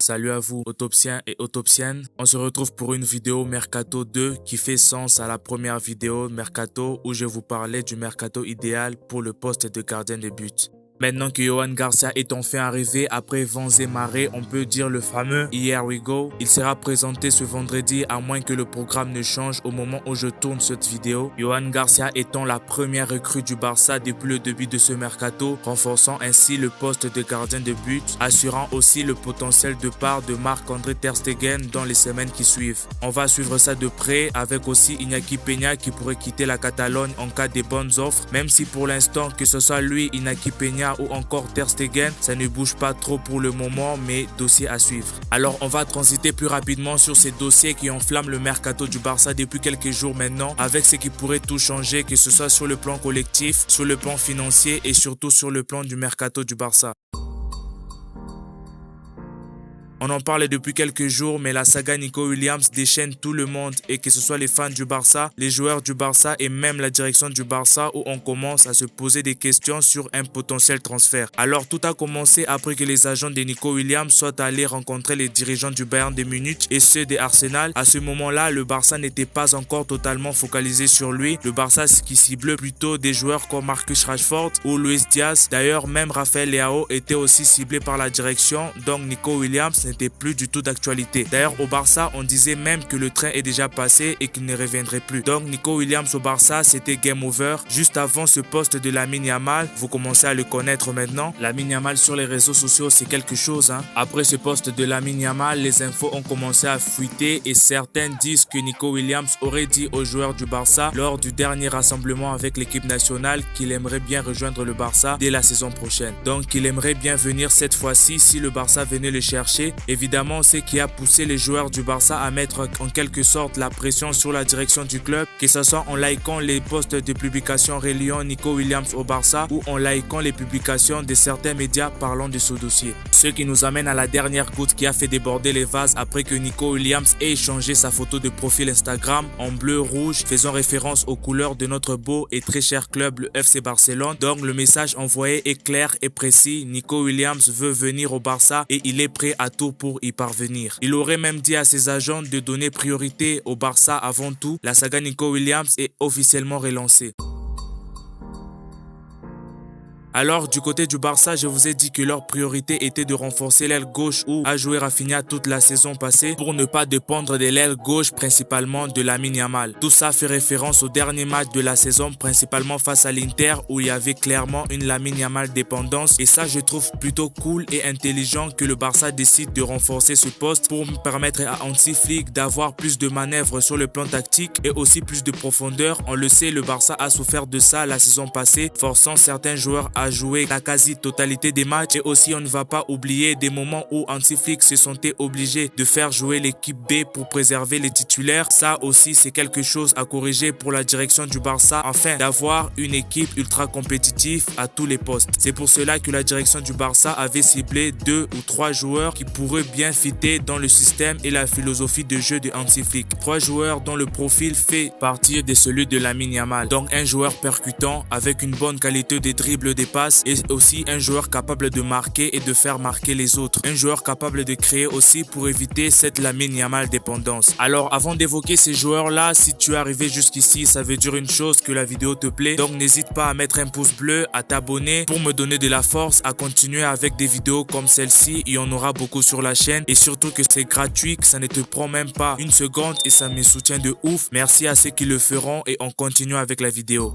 Salut à vous, autopsiens et autopsiennes. On se retrouve pour une vidéo Mercato 2 qui fait sens à la première vidéo Mercato où je vous parlais du Mercato idéal pour le poste de gardien de but. Maintenant que Yohan Garcia est enfin arrivé après vents et marées, on peut dire le fameux « Here we go ». Il sera présenté ce vendredi à moins que le programme ne change au moment où je tourne cette vidéo. Yohan Garcia étant la première recrue du Barça depuis le début de ce mercato, renforçant ainsi le poste de gardien de but, assurant aussi le potentiel de part de Marc-André Ter Stegen dans les semaines qui suivent. On va suivre ça de près avec aussi Iñaki Peña qui pourrait quitter la Catalogne en cas de bonnes offres, même si pour l'instant que ce soit lui, Iñaki Peña ou encore Ter Stegen, ça ne bouge pas trop pour le moment, mais dossier à suivre. Alors on va transiter plus rapidement sur ces dossiers qui enflamment le mercato du Barça depuis quelques jours maintenant, avec ce qui pourrait tout changer, que ce soit sur le plan collectif, sur le plan financier et surtout sur le plan du mercato du Barça. On en parle depuis quelques jours, mais la saga Nico Williams déchaîne tout le monde, et que ce soit les fans du Barça, les joueurs du Barça et même la direction du Barça, où on commence à se poser des questions sur un potentiel transfert. Alors tout a commencé après que les agents de Nico Williams soient allés rencontrer les dirigeants du Bayern de Munich et ceux de Arsenal. À ce moment-là, le Barça n'était pas encore totalement focalisé sur lui. Le Barça qui ciblait plutôt des joueurs comme Marcus Rashford ou Luis Diaz. D'ailleurs, même Rafael Leao était aussi ciblé par la direction, donc Nico Williams n'était plus du tout d'actualité. D'ailleurs, au Barça, on disait même que le train est déjà passé et qu'il ne reviendrait plus. Donc, Nico Williams au Barça, c'était game over. Juste avant ce poste de Lamine Yamal, vous commencez à le connaître maintenant. Lamine Yamal sur les réseaux sociaux, c'est quelque chose. Après ce poste de Lamine Yamal, les infos ont commencé à fuiter et certains disent que Nico Williams aurait dit aux joueurs du Barça lors du dernier rassemblement avec l'équipe nationale qu'il aimerait bien rejoindre le Barça dès la saison prochaine. Donc, il aimerait bien venir cette fois-ci si le Barça venait le chercher. Évidemment, ce qui a poussé les joueurs du Barça à mettre en quelque sorte la pression sur la direction du club, que ce soit en likant les posts de publication reliant Nico Williams au Barça ou en likant les publications de certains médias parlant de ce dossier. Ce qui nous amène à la dernière goutte qui a fait déborder les vases après que Nico Williams ait changé sa photo de profil Instagram en bleu-rouge, faisant référence aux couleurs de notre beau et très cher club, le FC Barcelone. Donc le message envoyé est clair et précis, Nico Williams veut venir au Barça et il est prêt à tout pour y parvenir. Il aurait même dit à ses agents de donner priorité au Barça avant tout. La saga Nico Williams est officiellement relancée. Alors, du côté du Barça, je vous ai dit que leur priorité était de renforcer l'aile gauche où a joué Rafinha toute la saison passée pour ne pas dépendre de l'aile gauche, principalement de Lamine Yamal. Tout ça fait référence au dernier match de la saison, principalement face à l'Inter où il y avait clairement une Lamine Yamal dépendance. Et ça, je trouve plutôt cool et intelligent que le Barça décide de renforcer ce poste pour permettre à Hansi Flick d'avoir plus de manœuvres sur le plan tactique et aussi plus de profondeur. On le sait, le Barça a souffert de ça la saison passée, forçant certains joueurs à jouer la quasi-totalité des matchs, et aussi on ne va pas oublier des moments où Hansi Flick se sentait obligé de faire jouer l'équipe B pour préserver les titulaires. Ça aussi c'est quelque chose à corriger pour la direction du Barça afin d'avoir une équipe ultra compétitive à tous les postes. C'est pour cela que la direction du Barça avait ciblé 2 ou 3 joueurs qui pourraient bien fitter dans le système et la philosophie de jeu de Hansi Flick. 3 joueurs dont le profil fait partie de celui de Lamine Yamal. Donc un joueur percutant avec une bonne qualité de dribble, des passes, et aussi un joueur capable de marquer et de faire marquer les autres. Un joueur capable de créer aussi pour éviter cette Lamine Yamal dépendance. Alors avant d'évoquer ces joueurs-là, si tu es arrivé jusqu'ici, ça veut dire une chose, que la vidéo te plaît. Donc n'hésite pas à mettre un pouce bleu, à t'abonner pour me donner de la force à continuer avec des vidéos comme celle-ci. Il y en aura beaucoup sur la chaîne et surtout que c'est gratuit, que ça ne te prend même pas une seconde et ça me soutient de ouf. Merci à ceux qui le feront et on continue avec la vidéo.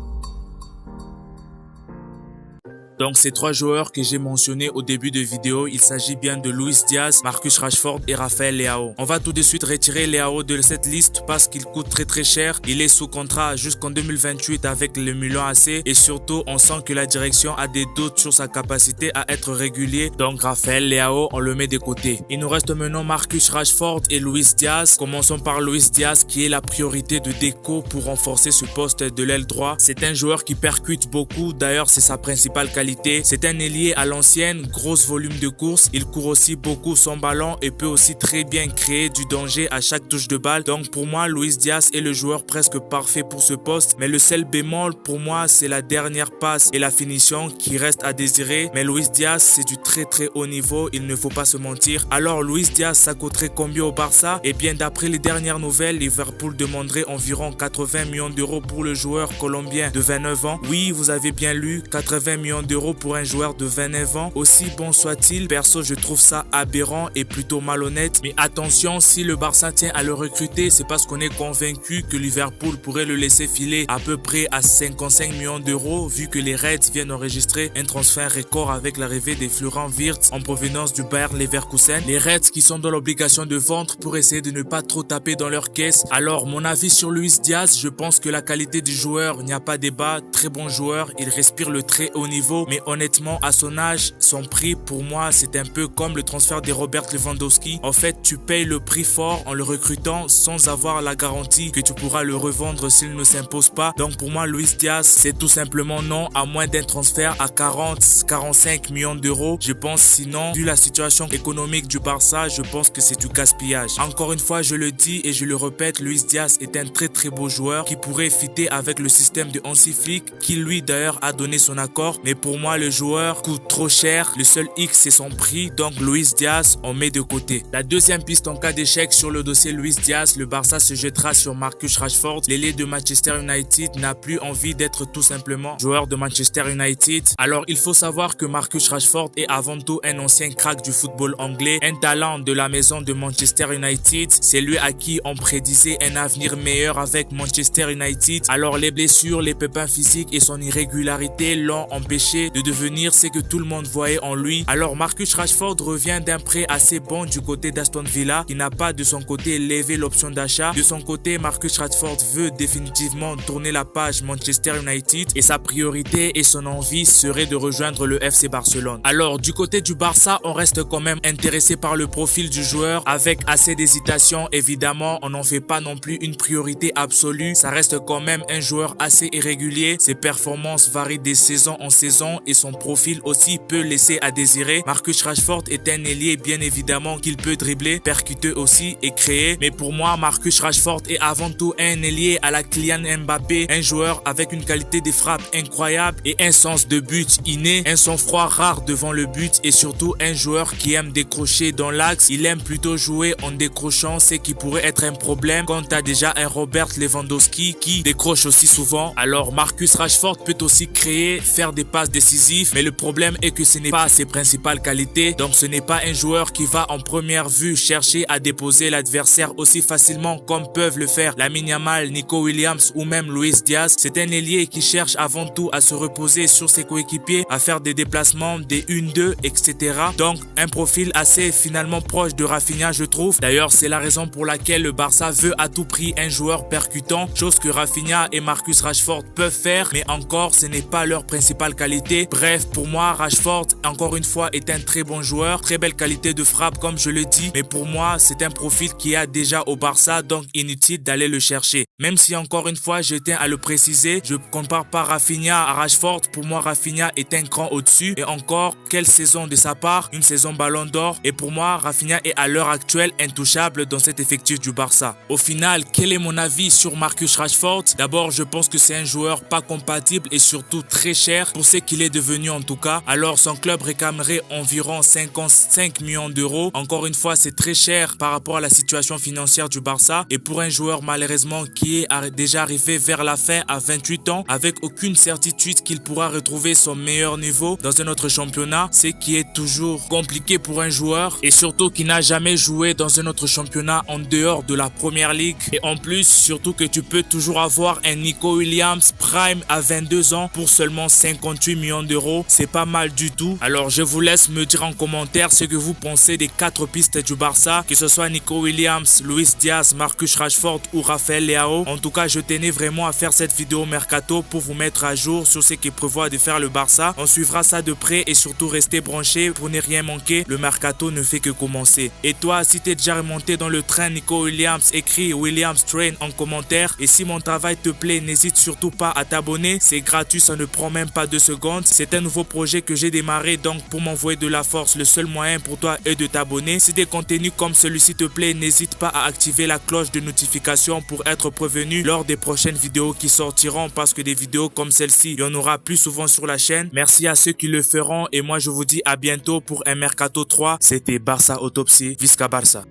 Donc ces 3 joueurs que j'ai mentionnés au début de vidéo, il s'agit bien de Luis Diaz, Marcus Rashford et Rafael Leao. On va tout de suite retirer Leao de cette liste parce qu'il coûte très cher. Il est sous contrat jusqu'en 2028 avec le Milan AC et surtout on sent que la direction a des doutes sur sa capacité à être régulier. Donc Rafael Leao, on le met de côté. Il nous reste maintenant Marcus Rashford et Luis Diaz. Commençons par Luis Diaz qui est la priorité de Deco pour renforcer ce poste de l'aile droit. C'est un joueur qui percute beaucoup, d'ailleurs c'est sa principale qualité qualités. C'est un ailier à l'ancienne, gros volume de course. Il court aussi beaucoup son ballon et peut aussi très bien créer du danger à chaque touche de balle. Donc pour moi, Luis Diaz est le joueur presque parfait pour ce poste. Mais le seul bémol pour moi, c'est la dernière passe et la finition qui reste à désirer. Mais Luis Diaz, c'est du très haut niveau, il ne faut pas se mentir. Alors Luis Diaz, ça coûterait combien au Barça? Et bien d'après les dernières nouvelles, Liverpool demanderait environ 80 millions d'euros pour le joueur colombien de 29 ans. Oui, vous avez bien lu, 80 millions d'euros pour un joueur de 29 ans. Aussi bon soit-il, perso je trouve ça aberrant et plutôt malhonnête. Mais attention, si le Barça tient à le recruter, c'est parce qu'on est convaincu que Liverpool pourrait le laisser filer à peu près à 55 millions d'euros vu que les Reds viennent enregistrer un transfert record avec l'arrivée des Florent Wirtz en provenance du Bayer Leverkusen. Les Reds qui sont dans l'obligation de vendre pour essayer de ne pas trop taper dans leur caisse. Alors mon avis sur Luis Diaz, je pense que la qualité du joueur, il n'y a pas débat, très bon joueur, il respire le très haut niveau, mais honnêtement à son âge, son prix pour moi c'est un peu comme le transfert de Robert Lewandowski. En fait tu payes le prix fort en le recrutant sans avoir la garantie que tu pourras le revendre s'il ne s'impose pas. Donc pour moi Luis Diaz c'est tout simplement non, à moins d'un transfert à 40-45 millions d'euros. Je pense sinon, vu la situation économique du Barça, je pense que c'est du gaspillage. Encore une fois, je le dis et je le répète, Luis Diaz est un très beau joueur qui pourrait fitter avec le système de Hansi Flick, qui lui d'ailleurs a donné son accord. Mais pour moi, le joueur coûte trop cher. Le seul X, c'est son prix. Donc Luis Diaz, on met de côté. La deuxième piste en cas d'échec sur le dossier Luis Diaz, le Barça se jettera sur Marcus Rashford. L'ailier de Manchester United n'a plus envie d'être tout simplement joueur de Manchester United. Alors il faut savoir que Marcus Rashford est avant tout un ancien crack du football anglais, un talent de la maison de Manchester United. C'est lui à qui on prédisait un avenir meilleur avec Manchester United. Alors les blessures, les pépins physiques et son irrégularité l'ont empêché de devenir ce que tout le monde voyait en lui. Alors Marcus Rashford revient d'un prêt assez bon du côté d'Aston Villa, qui n'a pas de son côté levé l'option d'achat. De son côté, Marcus Rashford veut définitivement tourner la page Manchester United et sa priorité et son envie serait de rejoindre le FC Barcelone. Alors du côté du Barça, on reste quand même intéressé par le profil du joueur avec assez d'hésitation. Évidemment, on n'en fait pas non plus une priorité absolue. Ça reste quand même un joueur assez irrégulier. Ses performances varient de saison en saison et son profil aussi peut laisser à désirer. Marcus Rashford est un ailier bien évidemment qu'il peut dribbler, percuter aussi et créer. Mais pour moi, Marcus Rashford est avant tout un ailier à la Kylian Mbappé, un joueur avec une qualité de frappe incroyable et un sens de but inné, un sang-froid rare devant le but et surtout un joueur qui aime décrocher dans l'axe. Il aime plutôt jouer en décrochant, ce qui pourrait être un problème quand tu as déjà un Robert Lewandowski qui décroche aussi souvent. Alors Marcus Rashford peut aussi créer, faire des passes décisives, mais le problème est que ce n'est pas ses principales qualités. Donc ce n'est pas un joueur qui va en première vue chercher à déposer l'adversaire aussi facilement comme peuvent le faire Lamine Yamal, Nico Williams ou même Luis Diaz. C'est un ailier qui cherche avant tout à se reposer sur ses coéquipiers, à faire des déplacements, des 1-2, etc. Donc un profil assez finalement proche de Rafinha, je trouve. D'ailleurs c'est la raison pour laquelle le Barça veut à tout prix un joueur percutant, chose que Rafinha et Marcus Rashford peuvent faire, mais encore ce n'est pas leur principale qualité. Bref, pour moi Rashford encore une fois est un très bon joueur, très belle qualité de frappe comme je le dis, mais pour moi c'est un profil qui a déjà au Barça, donc inutile d'aller le chercher. Même si encore une fois je tiens à le préciser, je compare pas Rafinha à Rashford. Pour moi Rafinha est un cran au-dessus, et encore quelle saison de sa part, une saison Ballon d'Or, et pour moi Rafinha est à l'heure actuelle intouchable dans cet effectif du Barça. Au final, quel est mon avis sur Marcus Rashford? D'abord, je pense que c'est un joueur pas compatible et surtout très cher pour ce qu'il est devenu en tout cas. Alors son club réclamerait environ 55 millions d'euros. Encore une fois, c'est très cher par rapport à la situation financière du Barça, et pour un joueur malheureusement qui est déjà arrivé vers la fin à 28 ans avec aucune certitude qu'il pourra retrouver son meilleur niveau dans un autre championnat, ce qui est toujours compliqué pour un joueur et surtout qui n'a jamais joué dans un autre championnat en dehors de la première ligue. Et en plus, surtout que tu peux toujours avoir un Nico Williams prime à 22 ans pour seulement 58 millions d'euros. C'est pas mal du tout. Alors je vous laisse me dire en commentaire ce que vous pensez des 4 pistes du Barça, que ce soit Nico Williams, Luis Diaz, Marcus Rashford ou Rafael Leao. En tout cas, je tenais vraiment à faire cette vidéo mercato pour vous mettre à jour sur ce qu'il prévoit de faire le Barça. On suivra ça de près et surtout restez branchés pour ne rien manquer. Le mercato ne fait que commencer. Et toi, si t'es déjà remonté dans le train Nico Williams, écris Williams Train en commentaire. Et si mon travail te plaît, n'hésite surtout pas à t'abonner. C'est gratuit, ça ne prend même pas 2 secondes. compte. C'est un nouveau projet que j'ai démarré, donc pour m'envoyer de la force, le seul moyen pour toi est de t'abonner. Si des contenus comme celui-ci te plaît, n'hésite pas à activer la cloche de notification pour être prévenu lors des prochaines vidéos qui sortiront, parce que des vidéos comme celle-ci, il y en aura plus souvent sur la chaîne. Merci à ceux qui le feront et moi je vous dis à bientôt pour un Mercato 3. C'était Barça Autopsie, Visca Barça.